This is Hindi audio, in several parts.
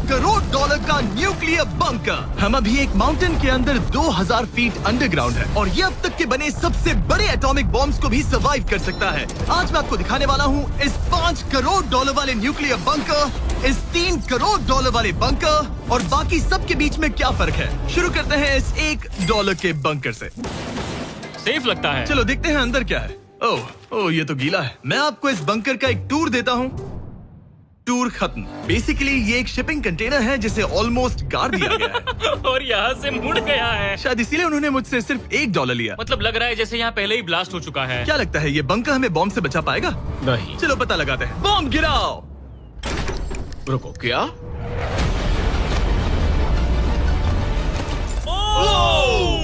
करोड़ डॉलर का न्यूक्लियर बंकर। हम अभी एक माउंटेन के अंदर 2000 फीट अंडरग्राउंड है और ये अब तक के बने सबसे बड़े एटॉमिक बॉम्ब्स को भी सर्वाइव कर सकता है। आज मैं आपको दिखाने वाला हूँ इस 5 करोड़ डॉलर वाले न्यूक्लियर बंकर, इस 3 करोड़ डॉलर वाले बंकर और बाकी सब के बीच में क्या फर्क है। शुरू करते हैं इस $1 के बंकर से। सेफ लगता है। चलो देखते हैं अंदर क्या है। ओह ये तो गीला है। मैं आपको इस बंकर का एक टूर देता हूँ। टूर खत्म। बेसिकली ये एक शिपिंग कंटेनर है जिसे ऑलमोस्ट गाड़ दिया गया है और यहाँ से मुड़ गया है। शायद इसीलिए उन्होंने मुझसे सिर्फ $1 लिया। मतलब लग रहा है जैसे यहाँ पहले ही ब्लास्ट हो चुका है। क्या लगता है ये बंकर हमें बॉम्ब से बचा पाएगा? नहीं। चलो पता लगाते हैं। बॉम्ब गिराओ। रुको, क्या?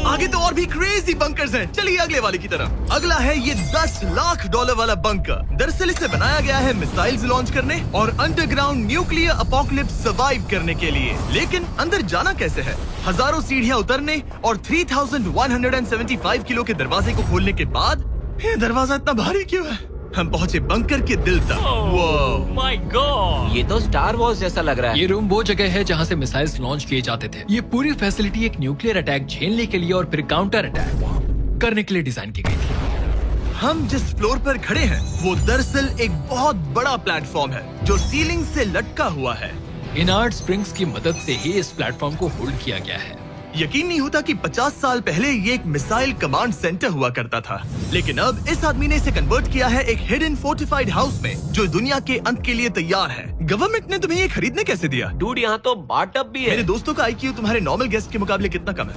आगे तो और भी क्रेजी बंकर्स हैं। चलिए अगले वाले की तरफ। अगला है ये $10 लाख वाला बंकर। दरअसल इसे बनाया गया है मिसाइल्स लॉन्च करने और अंडरग्राउंड न्यूक्लियर अपोकलिप्स सर्वाइव करने के लिए। लेकिन अंदर जाना कैसे है? हजारों सीढ़ियां उतरने और 3175 किलो के दरवाजे को खोलने के बाद ये दरवाजा इतना भारी क्यों है? हम पहुंचे बंकर के दिल तक। माय गॉड, ये तो स्टार वॉर्स जैसा लग रहा है। ये रूम वो जगह है जहाँ से मिसाइल्स लॉन्च किए जाते थे। ये पूरी फैसिलिटी एक न्यूक्लियर अटैक झेलने के लिए और फिर काउंटर अटैक करने के लिए डिजाइन की गई थी। हम जिस फ्लोर पर खड़े हैं वो दरअसल एक बहुत बड़ा प्लेटफॉर्म है जो सीलिंग से लटका हुआ है। इनार्ड स्प्रिंग्स की मदद से ही इस प्लेटफॉर्म को होल्ड किया गया है। यकीन नहीं होता कि 50 साल पहले ये एक मिसाइल कमांड सेंटर हुआ करता था, लेकिन अब इस आदमी ने इसे कन्वर्ट किया है एक हिडन फोर्टिफाइड हाउस में जो दुनिया के अंत के लिए तैयार है। गवर्नमेंट ने तुम्हें ये खरीदने कैसे दिया? डूड, यहाँ तो बाटअप भी है। मेरे दोस्तों का IQ तुम्हारे नॉर्मल गेस्ट के मुकाबले कितना कम है?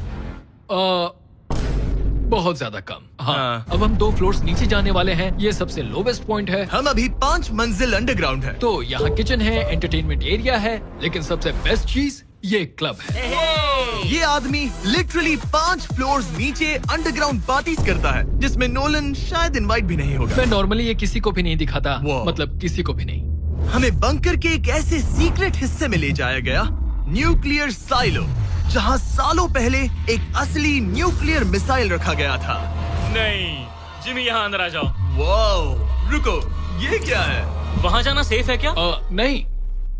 बहुत ज्यादा कम। हाँ। अब हम 2 फ्लोर्स नीचे जाने वाले हैं। ये सबसे लोवेस्ट पॉइंट है। हम अभी 5 मंजिल अंडरग्राउंड है। तो यहाँ किचन है, एंटरटेनमेंट एरिया है, लेकिन सबसे बेस्ट चीज ये क्लब है। ये आदमी लिटरली 5 फ्लोर्स नीचे अंडरग्राउंड पार्टीज करता है जिसमें नोलन शायद इनवाइट भी नहीं होगा। मैं नॉर्मली ये किसी को भी नहीं दिखाता। Wow. मतलब किसी को भी नहीं। हमें बंकर के एक ऐसे सीक्रेट हिस्से में ले जाया गया, न्यूक्लियर साइलो, जहां सालों पहले एक असली न्यूक्लियर मिसाइल रखा गया था। नहीं, जिमी यहाँ अंदर आ जाओ। वाओ, रुको, ये क्या है? वहाँ जाना सेफ है क्या? नहीं।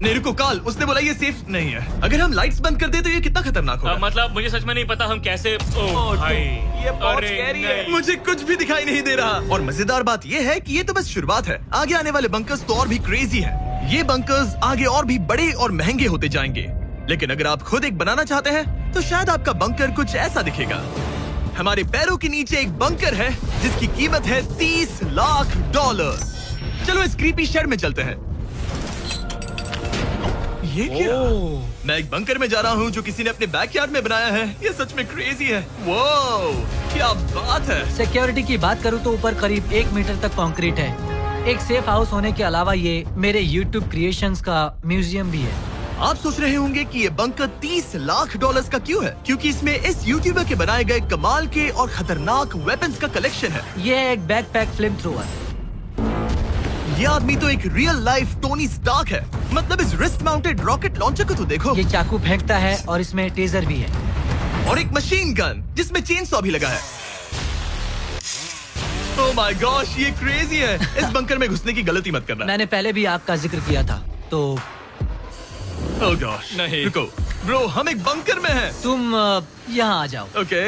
नहीं रुको काल, उसने बोला ये सेफ नहीं है। अगर हम लाइट्स बंद कर दे तो ये कितना खतरनाक होगा? मतलब मुझे सच में नहीं पता हम कैसे। भाई, ये बहुत अरे स्कैरी है। नहीं। मुझे कुछ भी दिखाई नहीं दे रहा। और मजेदार बात ये है कि ये तो बस शुरुआत है। आगे आने वाले बंकर्स तो और भी क्रेजी हैं। ये बंकर्स आगे और भी बड़े और महंगे होते जाएंगे। लेकिन अगर आप खुद एक बनाना चाहते हैं तो शायद आपका बंकर कुछ ऐसा दिखेगा। हमारे पैरों के नीचे एक बंकर है जिसकी कीमत है $30 लाख। चलो इस क्रीपी शेड में चलते हैं। ये क्या? मैं एक बंकर में जा रहा हूँ जो किसी ने अपने बैकयार्ड में बनाया है। ये सच में क्रेजी है। वाओ, क्या बात है। सिक्योरिटी की बात करूँ तो ऊपर करीब 1 मीटर तक कंक्रीट है। एक सेफ हाउस होने के अलावा ये मेरे YouTube क्रिएशंस का म्यूजियम भी है। आप सोच रहे होंगे कि ये बंकर $30 लाख का क्यों है? क्योंकि इसमें इस यूट्यूबर के बनाए गए कमाल के और खतरनाक वेपन्स का कलेक्शन है। ये है एक बैकपैक फ्लेम थ्रोवर। ये आदमी तो एक रियल लाइफ टोनी स्टार्क है। मतलब इस रिस्ट माउंटेड रॉकेट लॉन्चर को तो देखो। ये चाकू फेंकता है और इसमें टेजर भी है। और एक मशीन गन जिसमें चेन सॉ भी लगा है। ओह माय गॉश, ये क्रेजी है। इस बंकर में घुसने की गलती मत करना। मैंने पहले भी आपका जिक्र किया था तो। ओह गॉश, नहीं। रुको ब्रो, हम एक बंकर में हैं। तुम यहाँ आ जाओ। ओके।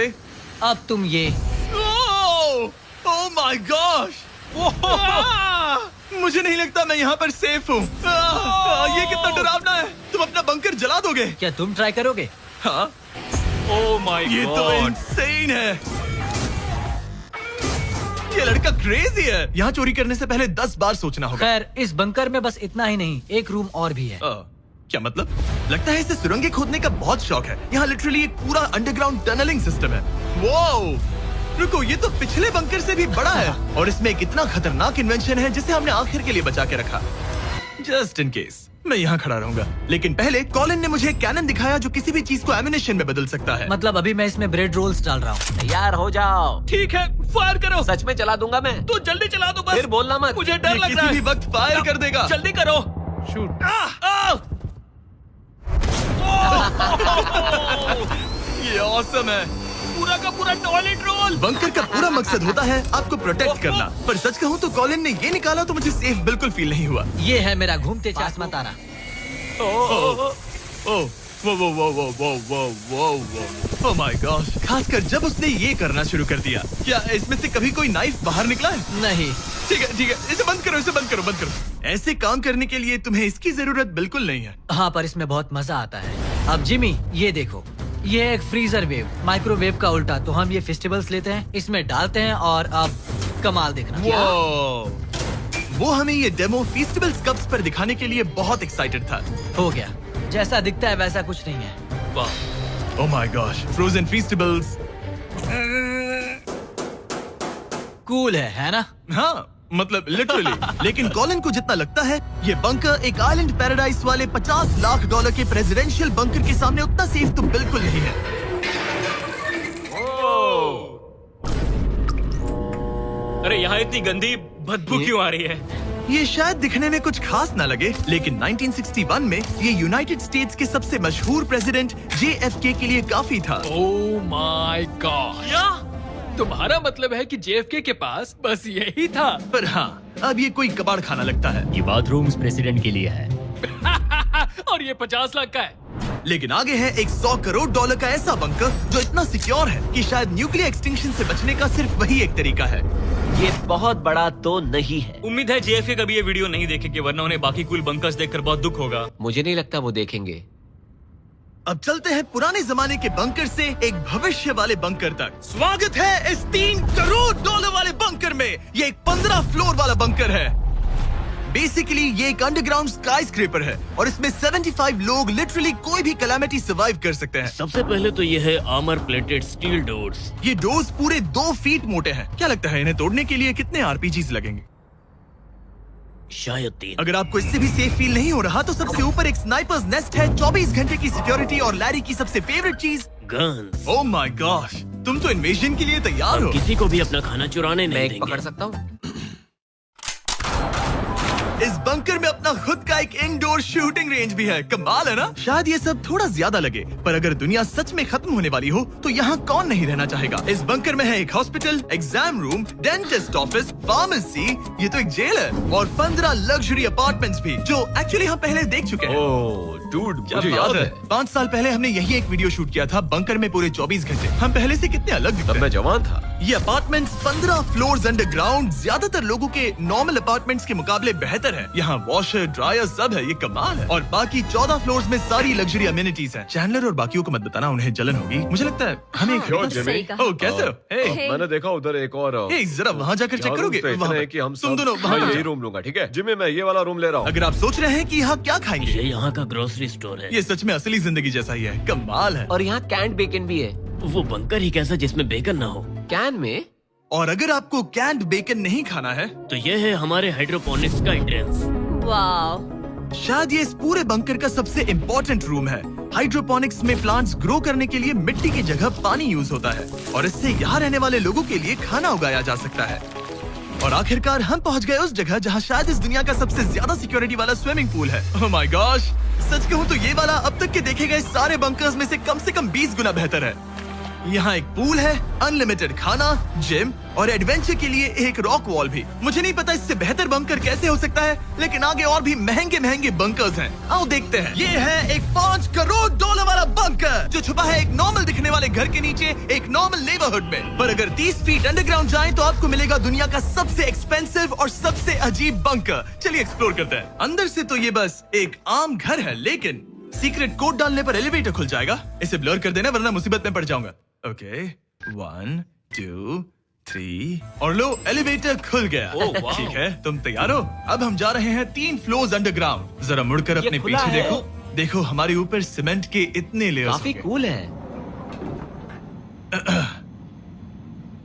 अब तुम ये। ओह माय गॉश, मुझे नहीं लगता मैं यहाँ पर सेफ हूँ। ये कितना डरावना है। तुम अपना बंकर जला दोगे? क्या तुम ट्राई करोगे? हाँ, ओह माय ये तो गॉड। इंसेन है। ये लड़का क्रेजी है। यहाँ चोरी करने से पहले 10 बार सोचना होगा। खैर, इस बंकर में बस इतना ही नहीं, एक रूम और भी है। क्या मतलब? लगता है इसे सुरंगें खोदने का बहुत शौक है। यहाँ लिटरली एक पूरा अंडरग्राउंड टनलिंग सिस्टम है। वाओ, रुको, ये तो पिछले बंकर से भी बड़ा है और इसमें एक इतना खतरनाक इन्वेंशन है जिसे हमने आखिर के लिए बचा के रखा। जस्ट इन केस मैं यहाँ खड़ा रहूंगा। लेकिन पहले कॉलिन ने मुझे एक कैनन दिखाया जो किसी भी चीज को एमिनेशन में बदल सकता है। मतलब अभी मैं इसमें ब्रेड रोल्स डाल रहा हूँ। तैयार हो जाओ। ठीक है, फायर करो। सच में चला दूंगा मैं। तो जल्दी चला दो बस। फिर बोलना मत। मुझे डर ये लग रहा किसी है। भी वक्त फायर कर देगा। जल्दी करो। शूट। ये ऑसम है। पूरा का पूरा टॉयलेट रोल। बंकर का पूरा मकसद होता है आपको प्रोटेक्ट करना। पर सच कहूँ तो कॉलिन ने ये निकाला तो मुझे सेफ बिल्कुल फील नहीं हुआ। ये है मेरा घूमते चश्मा तारा। ओह वो ओह माय गॉड, खासकर जब उसने ये करना शुरू कर दिया। क्या इसमें से कभी कोई नाइफ बाहर निकला है? नहीं। ठीक है, इसे बंद करो, बंद करो। ऐसे काम करने के लिए तुम्हें इसकी जरूरत बिल्कुल नहीं है। हाँ, पर इसमें बहुत मजा आता है। अब जिमी, ये देखो, ये एक फ्रीजर वेव, माइक्रोवेव का उल्टा। तो हम ये फेस्टिवल्स लेते हैं, इसमें डालते हैं और अब कमाल देखना। वो हमें ये डेमो फेस्टिवल्स कप्स पर दिखाने के लिए बहुत एक्साइटेड था। हो गया, जैसा दिखता है वैसा कुछ नहीं है। वाह, oh my gosh, frozen festivals. Cool है ना? हाँ, मतलब लिटरली। लेकिन कॉलिन को जितना लगता है, ये बंकर एक आइलैंड पैराडाइज वाले $50 लाख के प्रेसिडेंशियल बंकर के सामने उतना सेफ तो बिल्कुल नहीं है। अरे यहाँ इतनी गंदी बदबू क्यों आ रही है? ये शायद दिखने में कुछ खास ना लगे, लेकिन 1961 में ये यूनाइटेड स्टेट्स के सबसे मशहूर प्रेसिडेंट JFK के लिए काफी था। ओह माय गॉड, क्या? तुम्हारा मतलब है कि JFK के पास बस यही था? पर हाँ, अब ये कोई कबाड़ खाना लगता है। ये बाथरूम्स प्रेसिडेंट के लिए है। और ये 50 लाख का है। लेकिन आगे है एक $100 करोड़ का ऐसा बंकर जो इतना सिक्योर है कि शायद न्यूक्लियर एक्सटिंक्शन से बचने का सिर्फ वही एक तरीका है। ये बहुत बड़ा तो नहीं है। उम्मीद है JFK कभी ये वीडियो नहीं देखेंगे, वरना उन्हें बाकी कूल बंकर्स देखकर बहुत दुख होगा। मुझे नहीं लगता वो देखेंगे। अब चलते हैं पुराने जमाने के बंकर से एक भविष्य वाले बंकर तक। स्वागत है इस $3 करोड़ वाले बंकर में। ये एक 15 फ्लोर वाला बंकर है। बेसिकली ये एक अंडरग्राउंड स्काईस्क्रेपर है और इसमें 75 लोग लिटरली कोई भी कैलामिटी सर्वाइव कर सकते हैं। सबसे पहले तो ये है आर्मर प्लेटेड स्टील डोर्स। ये डोर्स पूरे 2 फीट मोटे हैं। क्या लगता है इन्हें तोड़ने के लिए कितने RPGs लगेंगे? शायद 3। अगर आपको इससे भी सेफ फील नहीं हो रहा तो सबसे ऊपर एक स्नाइपर्स नेस्ट है, 24 घंटे की सिक्योरिटी और लैरी की सबसे फेवरेट चीज गन्स। ओह माय गॉश, तुम तो इन्वेजन के लिए तैयार हम हो। किसी को भी अपना खाना चुराने मैं नहीं एक देंगे। पकड़ सकता हूँ? इस बंकर में अपना खुद का एक इंडोर शूटिंग रेंज भी है। कमाल है ना? शायद ये सब थोड़ा ज्यादा लगे, पर अगर दुनिया सच में खत्म होने वाली हो तो यहाँ कौन नहीं रहना चाहेगा। इस बंकर में है एक hospital, exam room, dentist office, pharmacy, ये तो एक जेल है, और 15 लग्जरी अपार्टमेंट्स भी, जो एक्चुअली हम पहले देख चुके हैं। डूड, क्या मुझे बात याद है 5 साल पहले हमने यही एक वीडियो शूट किया था बंकर में पूरे 24 घंटे। हम पहले से कितने अलग दिखते तब हैं। मैं जवान था। ये अपार्टमेंट्स 15 फ्लोर्स अंडरग्राउंड ज्यादातर लोगों के नॉर्मल अपार्टमेंट्स के मुकाबले बेहतर है। यहाँ वॉशर, ड्रायर सब है, ये कमाल है। और बाकी 14 फ्लोर्स में सारी लग्जरी अमेनिटीज हैं। चैंडलर और बाकियों को मत बताना, उन्हें जलन होगी। मुझे लगता है हमें क्यों, खरीदना जिमी? चाहिए। ओह, कैसे हो? हे, मैंने देखा उधर एक और हे, जरा वहाँ जाकर चेक यहाँ करोगे? rooms तो इतने वहाँ हैं कि हम तुम सब दोनों वहाँ मैं जाओ। यही रूम लूंगा, ठीक है? जिमी, मैं ये वाला रूम ले रहा हूँ। अगर आप सोच रहे हैं कि यहाँ क्या खाएंगे, ये यहाँ का ग्रोसरी स्टोर है। ये सच में असली जिंदगी जैसा ही है। कमाल है। और यहाँ कैंड बेकन भी है। वो बंकर ही कैसा जिसमें बेकन ना हो। कैन में? और अगर आपको कैंड बेकन नहीं खाना है, तो ये है हमारे हाइड्रोपोनिक्स का एंट्रेंस। वाह, शायद ये इस पूरे बंकर का सबसे इम्पोर्टेंट रूम है। हाइड्रोपोनिक्स में प्लांट्स ग्रो करने के लिए मिट्टी की जगह पानी यूज होता है और इससे यहाँ रहने वाले लोगों के लिए खाना उगाया जा सकता है। और आखिरकार हम पहुँच गए उस जगह जहाँ शायद इस दुनिया का सबसे ज्यादा सिक्योरिटी वाला स्विमिंग पूल है। ओह माय गॉश, सच कहूँ तो ये वाला अब तक के देखे गए सारे बंकर्स में से कम 20 गुना बेहतर है। यहाँ एक पूल है, अनलिमिटेड खाना, जिम और एडवेंचर के लिए एक रॉक वॉल भी। मुझे नहीं पता इससे बेहतर बंकर कैसे हो सकता है, लेकिन आगे और भी महंगे बंकर्स हैं। आओ देखते हैं। ये है एक $5 करोड़ वाला बंकर जो छुपा है एक नॉर्मल दिखने वाले घर के नीचे एक नॉर्मल नेबरहुड में। पर अगर 30 फीट अंडरग्राउंड जाएं तो आपको मिलेगा दुनिया का सबसे एक्सपेंसिव और सबसे अजीब बंकर। चलिए एक्सप्लोर करते हैं। अंदर से तो ये बस एक आम घर है, लेकिन सीक्रेट कोड डालने पर एलिवेटर खुल जाएगा। इसे ब्लर कर देना वरना मुसीबत में पड़ जाऊंगा। ओके, 1 2 3 और लो, एलिवेटर खुल गया। ठीक है, तुम तैयार हो? अब हम जा रहे हैं 3 फ्लोर्स अंडरग्राउंड। जरा मुड़कर अपने खुला पीछे है। देखो हमारे ऊपर सीमेंट के इतने लेयर्स। काफी कूल है।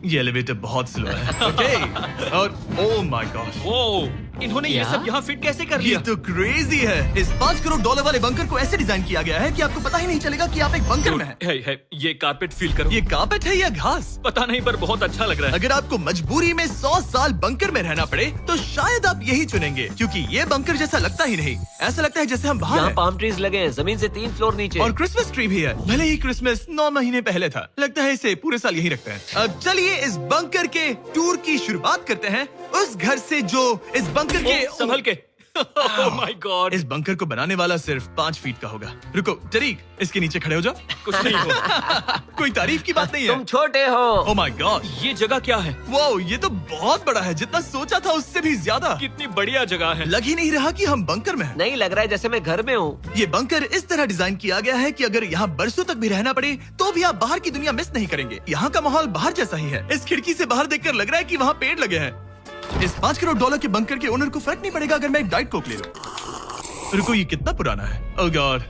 ये एलिवेटर बहुत स्लो है। ओके, और ओह माय गॉड, ओ, इन्होंने ये क्या? सब यहाँ फिट कैसे कर ये लिया? तो क्रेजी है। इस $5 करोड़ वाले बंकर को ऐसे डिजाइन किया गया है कि आपको पता ही नहीं चलेगा कि आप एक बंकर में हैं। है, ये कारपेट फील करो। ये कारपेट है या घास? पता नहीं, पर बहुत अच्छा लग रहा है। अगर आपको मजबूरी में 100 साल बंकर में रहना पड़े तो शायद आप यही चुनेंगे, क्योंकि ये बंकर जैसा लगता ही नहीं। ऐसा लगता है जैसे हम बाहर यहाँ हैं। पाम ट्रीज लगे हैं, जमीन से 3 फ्लोर नीचे। और क्रिसमस ट्री भी है। भले ही क्रिसमस 9 महीने पहले था, लगता है इसे पूरे साल यही रखते हैं। अब चलिए इस बंकर के टूर की शुरुआत करते हैं उस घर से जो इस बंकर के संभल के। ओह माय गॉड, इस बंकर को बनाने वाला सिर्फ 5 फीट का होगा। रुको तरीक, इसके नीचे खड़े हो जाओ। कुछ नहीं हो। कोई तारीफ की बात नहीं है। तुम छोटे हो। ओह माय गॉड, ये जगह क्या है? वाओ, ये तो बहुत बड़ा है, जितना सोचा था उससे भी ज्यादा। कितनी बढ़िया जगह है। लग ही नहीं रहा कि हम बंकर में हैं। नहीं लग रहा है जैसे मैं घर में हूँ। ये बंकर इस तरह डिजाइन किया गया है कि अगर यहाँ बरसों तक भी रहना पड़े तो भी आप बाहर की दुनिया मिस नहीं करेंगे। यहाँ का माहौल बाहर जैसा ही है। इस खिड़की से बाहर देखकर लग रहा है कि वहाँ पेड़ लगे हैं। इस 5 करोड़ डॉलर के बंकर के ओनर को फर्क नहीं पड़ेगा अगर मैं एक डाइट कोक ले लूं। रुको, ये कितना पुराना है? ओह गॉड,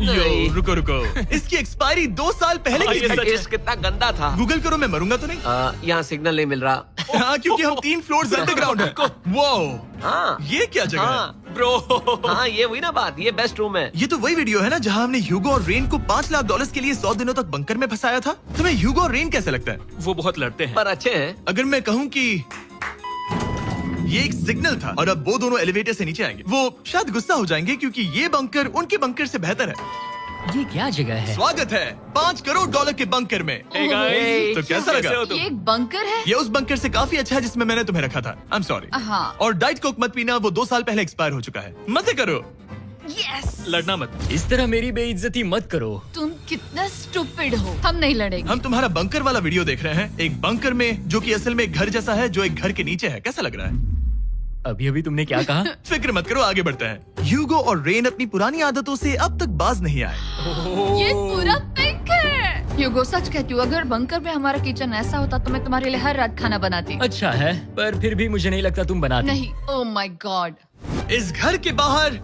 यो रुको, इसकी एक्सपायरी 2 साल पहले की ये थी। सच है। टेस्ट कितना गंदा था। गूगल करो, मैं मरूंगा तो नहीं? यहाँ सिग्नल नहीं मिल रहा। हाँ, क्योंकि हम 3 फ्लोर्स अंडरग्राउंड है। वो हाँ ये क्या जगह है? हाँ ब्रो, हाँ, ये हुई ना बात। ये बेस्ट रूम है। ये तो वही वीडियो है ना जहाँ हमने ह्यूगो और रेन को $5 लाख के लिए 100 दिनों तक बंकर में फंसाया था। तुम्हें ह्यूगो और रेन कैसे लगता है? वो बहुत लड़ते हैं। पर अच्छे हैं। अगर मैं कहूँ कि ये एक सिग्नल था और अब वो दोनों एलिवेटर से नीचे आएंगे, वो शायद गुस्सा हो जाएंगे क्योंकि ये बंकर उनके बंकर से बेहतर है। ये क्या जगह है? स्वागत है $5 करोड़ के बंकर में। Hey guys, तो कैसा लगा? कैसे हो तुम? ये एक बंकर है? ये उस बंकर से काफी अच्छा है जिसमें मैंने तुम्हें रखा था। I am sorry. हाँ। और डाइट कोक मत पीना, वो 2 साल पहले एक्सपायर हो चुका है। मजे करो। यस। लड़ना मत। इस तरह मेरी बेइज्जती मत करो। तुम कितना स्टूपिड हो। हम नहीं लड़ेंगे। हम तुम्हारा बंकर वाला वीडियो देख रहे हैं, एक बंकर में जो कि असल में एक घर जैसा है जो एक घर के नीचे है। कैसा लग रहा है? अभी तुमने क्या कहा? फिक्र मत करो, आगे बढ़ते हैं। ह्यूगो और रेन अपनी पुरानी आदतों से अब तक बाज नहीं आए। ये पूरा पिंक है। ह्यूगो, सच कहती हूँ, अगर बंकर में हमारा किचन ऐसा होता तो मैं तुम्हारे लिए हर रात खाना बनाती। अच्छा है, पर फिर भी मुझे नहीं लगता तुम बनाती। नहीं। Oh my God. इस घर के बाहर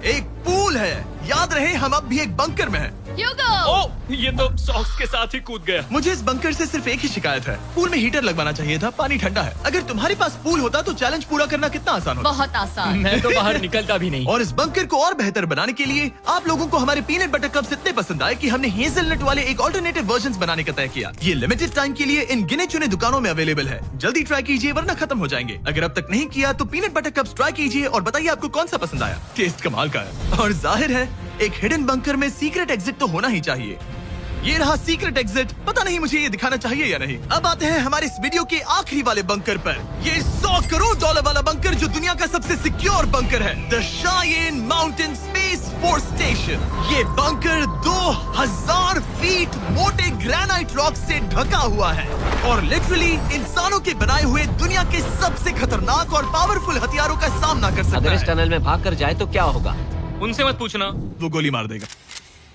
एक पूल है। याद रहे, हम अब भी एक बंकर में हैं। ह्यूगो। ओह, ये तो सॉक्स के साथ ही कूद गया। मुझे इस बंकर से सिर्फ एक ही शिकायत है, पूल में हीटर लगवाना चाहिए था, पानी ठंडा है। अगर तुम्हारे पास पूल होता तो चैलेंज पूरा करना कितना आसान होता। बहुत आसान। मैं तो बाहर निकलता भी नहीं। और इस बंकर को और बेहतर बनाने के लिए आप लोगों को हमारे पीनट बटर कप्स इतने पसंद आए कि हमने हेजलनट वाले एक ऑल्टरनेटिव वर्जन बनाने का तय किया। ये लिमिटेड टाइम के लिए इन गिने चुने दुकानों में अवेलेबल है। जल्दी ट्राई कीजिए वरना खत्म हो जाएंगे। अगर अब तक नहीं किया तो पीनट बटर कप्स ट्राई कीजिए और बताइए आपको कौन सा पसंद आया। टेस्ट कमाल का है और जाहिर है एक हिडन बंकर में सीक्रेट एग्जिट तो होना ही चाहिए। ये रहा सीक्रेट एग्जिट। पता नहीं मुझे ये दिखाना चाहिए या नहीं। अब आते हैं हमारे इस वीडियो के आखिरी वाले बंकर पर। ये $100 करोड़ वाला बंकर जो दुनिया का सबसे सिक्योर बंकर है, the Cheyenne Mountain Space Force Station. ये बंकर 2000 फीट मोटे ग्रेनाइट रॉक से ढका हुआ है और लिटरली इंसानों के बनाए हुए दुनिया के सबसे खतरनाक और पावरफुल हथियारों का सामना कर सकता अगर इस है। टनल में भाग कर जाए तो क्या होगा? उनसे मत पूछना। वो गोली मार देगा।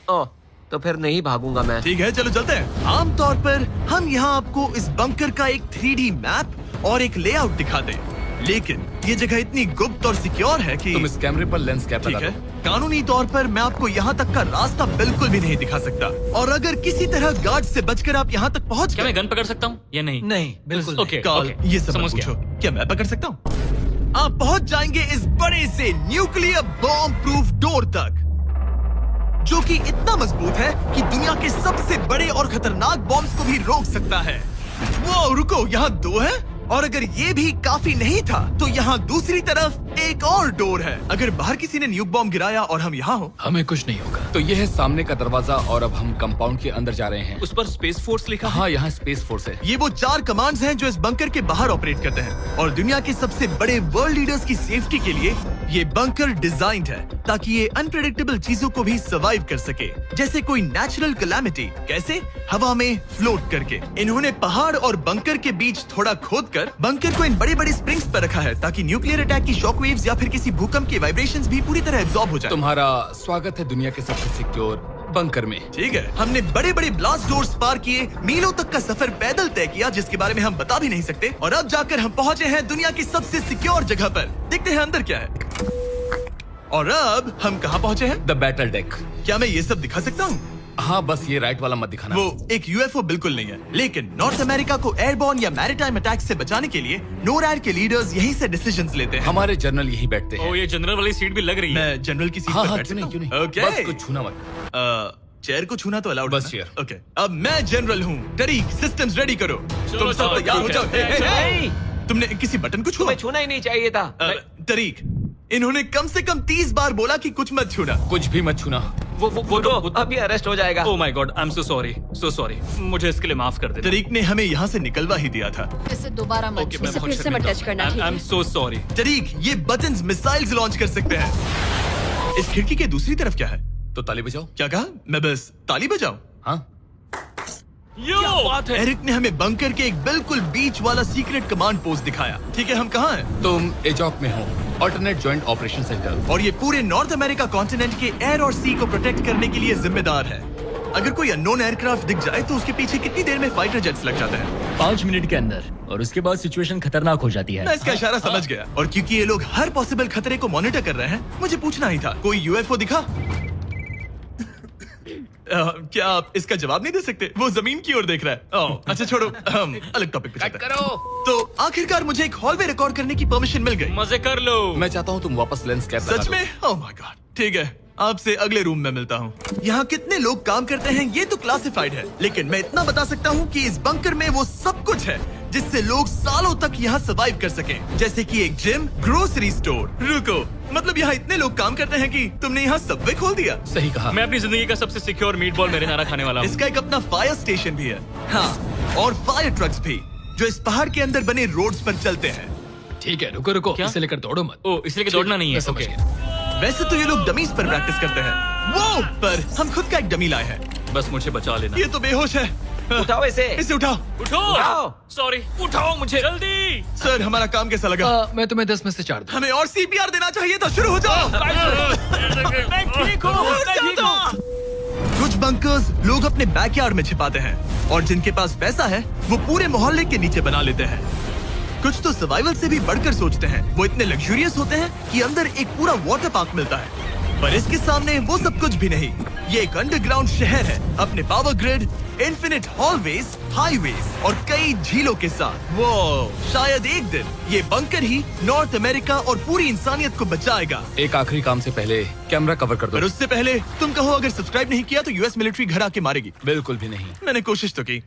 ओह, तो फिर नहीं भागूंगा मैं। ठीक है, चलो चलते हैं। आमतौर पर हम यहाँ आपको इस बंकर का एक 3D मैप और एक लेआउट दिखाते हैं, लेकिन ये जगह इतनी गुप्त और सिक्योर है कि तुम इस कैमरे पर लेंस कैप ठीक लगा है, दो। कानूनी तौर पर मैं आपको यहाँ तक का रास्ता बिल्कुल भी नहीं दिखा सकता। और अगर किसी तरह गार्ड से बचकर आप यहाँ तक पहुँच क्या गए, मैं गन पकड़ सकता हूँ या नहीं? नहीं, बिल्कुल नहीं। ओके, कॉल ओके, ये सब मत समझ गया। पूछो। क्या मैं पकड़ सकता हूँ? आप पहुँच जाएंगे इस बड़े से न्यूक्लियर बॉम्ब प्रूफ डोर तक, जो कि इतना मजबूत है कि दुनिया के सबसे बड़े और खतरनाक बॉम्ब्स को भी रोक सकता है। वो रुको, यहाँ 2 है और अगर ये भी काफी नहीं था तो यहाँ दूसरी तरफ एक और डोर है। अगर बाहर किसी ने न्यूक बॉम्ब गिराया और हम यहाँ हो, हमें कुछ नहीं होगा। तो ये है सामने का दरवाजा और अब हम कंपाउंड के अंदर जा रहे हैं। उस पर स्पेस फोर्स लिखा है। हाँ, यहाँ स्पेस फोर्स है। ये वो 4 कमांड्स हैं जो इस बंकर के बाहर ऑपरेट करते हैं और दुनिया के सबसे बड़े वर्ल्ड लीडर्स की सेफ्टी के लिए ये बंकर डिजाइंड है ताकि ये अनप्रेडिक्टेबल चीजों को भी सर्वाइव कर सके, जैसे कोई नेचुरल कैलामिटी। कैसे? हवा में फ्लोट करके। इन्होंने पहाड़ और बंकर के बीच थोड़ा खोदकर बंकर को इन बड़े बड़े स्प्रिंग्स पर रखा है ताकि न्यूक्लियर अटैक की शॉक वेव्स या फिर किसी भूकंप के वाइब्रेशंस भी पूरी तरह एब्जॉर्ब हो जाए। तुम्हारा स्वागत है दुनिया के सबसे सिक्योर बंकर में। ठीक है, हमने बड़े बड़े ब्लास्ट डोर्स पार किए, मीलों तक का सफर पैदल तय किया जिसके बारे में हम बता भी नहीं सकते, और अब जाकर हम पहुंचे हैं दुनिया की सबसे सिक्योर जगह पर। देखते हैं अंदर क्या है। और अब हम कहाँ पहुंचे हैं? The battle deck. क्या मैं ये सब दिखा सकता हूँ? हाँ, बस ये राइट वाला मत दिखाना। वो एक यूएफओ बिल्कुल नहीं है, लेकिन नॉर्थ अमेरिका को एयरबॉर्न या मैरीटाइम अटैक से बचाने के लिए नोरैड के लीडर्स यहीं से डिसीजंस लेते हैं। हमारे जनरल यहीं बैठते हैं। ओ, ये जनरल वाली सीट भी लग रही है। मैं जनरल की सीट हाँ पर हाँ, बैठ क्यों नहीं, सकता क्यों हूँ? नहीं। ओके। बस कुछ छूना मत। चेयर को छूना तो अलाउड बस है ना? chair। ओके, अब मैं जनरल हूँ। तरीक, सिस्टम्स रेडी करो। तुम सब चलो, तैयार हो ठीक जाओ। है। हे, हे, हे। नहीं, तुमने किसी बटन को छुआ? तुम्हें छूना ही नहीं चाहिए था। तरीक, इन्होंने कम से कम 30 बार बोला कि कुछ मत छूना। कुछ भी मत छूना। रुको, अभी अरेस्ट हो जाएगा। Oh my God, I am so sorry. मुझे इसके लिए माफ कर दे। तरीक ने हमें यहाँ से निकलवा ही दिया था। इसे दोबारा मत छू। इसे फिर से मत टच करना। I am so sorry. तरीक, ये बटन्स मिसाइल्स लॉन्च कर सकते हैं। इस खिड़की के दूसरी तरफ क्या है? तो ताली बजाओ। क्या कहा? मैं बस ताली बजाऊं? हाँ, बात है। एरिक ने हमें बंकर के एक बिल्कुल बीच वाला सीक्रेट कमांड पोस्ट दिखाया। ठीक है, हम कहाँ हैं? तुम एजॉक में हो, ऑल्टरनेट जॉइंट ऑपरेशन सेंटर। और ये पूरे नॉर्थ अमेरिका कॉन्टिनेंट के एयर और सी को प्रोटेक्ट करने के लिए जिम्मेदार है। अगर कोई अननोन एयरक्राफ्ट दिख जाए तो उसके पीछे कितनी देर में फाइटर जेट्स लग जाते हैं? 5 मिनट के अंदर, और उसके बाद सिचुएशन खतरनाक हो जाती है। मैं इसका इशारा समझ गया। और क्योंकि ये लोग हर पॉसिबल खतरे को मॉनिटर कर रहे हैं, मुझे पूछना ही था, कोई यूएफओ दिखा? क्या आप इसका जवाब नहीं दे सकते? वो जमीन की ओर देख रहा है। ओह, अच्छा छोड़ो, हम अलग टॉपिक पे चलते हैं। तो आखिरकार मुझे एक हॉलवे रिकॉर्ड करने की परमिशन मिल गई। मजे कर लो। मैं चाहता हूँ तुम वापस लेंस कैप लगा सच दो। में? ओह माय गॉड, ठीक है, आपसे अगले रूम में मिलता हूँ। यहाँ कितने लोग काम करते हैं ये तो क्लासिफाइड है, लेकिन मैं इतना बता सकता हूँ कि इस बंकर में वो सब कुछ है जिससे लोग सालों तक यहाँ सर्वाइव कर सकें। जैसे कि एक जिम, ग्रोसरी स्टोर। रुको, मतलब यहाँ इतने लोग काम करते हैं कि तुमने यहाँ सबवे खोल दिया? सही कहा। मैं अपनी जिंदगी का सबसे सिक्योर मीटबॉल मैरिनारा खाने वाला हूँ। इसका एक अपना फायर स्टेशन भी है। हाँ, और फायर ट्रक्स भी, जो इस पहाड़ के अंदर बने रोड्स पर चलते हैं। ठीक है, रुको रुको, क्या? इसे लेकर दौड़ो मत। ओह, इसलिए कि दौड़ना नहीं है। मैं समझ ओके। गया। वैसे तो ये लोग डमीज पर प्रैक्टिस करते हैं। वो पर हम खुद का एक डमी लाए हैं। बस मुझे बचा लेना। ये तो बेहोश है। उठाओ इसे। इसे उठाओ। उठो। सॉरी, उठाओ मुझे जल्दी। सर, हमारा काम कैसा लगा? मैं तुम्हें 10 में से 4 दूं। हमें और सीपीआर देना चाहिए था। शुरू हो जाओ। मैं ठीक हूँ। कुछ बंकर्स लोग अपने बैकयार्ड में छिपाते हैं, और जिनके पास पैसा है वो पूरे मोहल्ले के नीचे बना लेते हैं। कुछ तो सर्वाइवल से भी बढ़कर सोचते हैं। वो इतने लग्जूरियस होते हैं कि अंदर एक पूरा वाटर पार्क मिलता है, पर इसके सामने वो सब कुछ भी नहीं। ये एक अंडरग्राउंड शहर है, अपने power grid, infinite hallways, highways और कई झीलों के साथ। वो शायद एक दिन ये बंकर ही नॉर्थ अमेरिका और पूरी इंसानियत को बचाएगा। एक आखिरी काम से पहले कैमरा कवर कर पर दो। उससे पहले तुम कहो, अगर सब्सक्राइब नहीं किया तो यूएस मिलिट्री घर आके मारेगी। बिल्कुल भी नहीं। मैंने कोशिश तो की।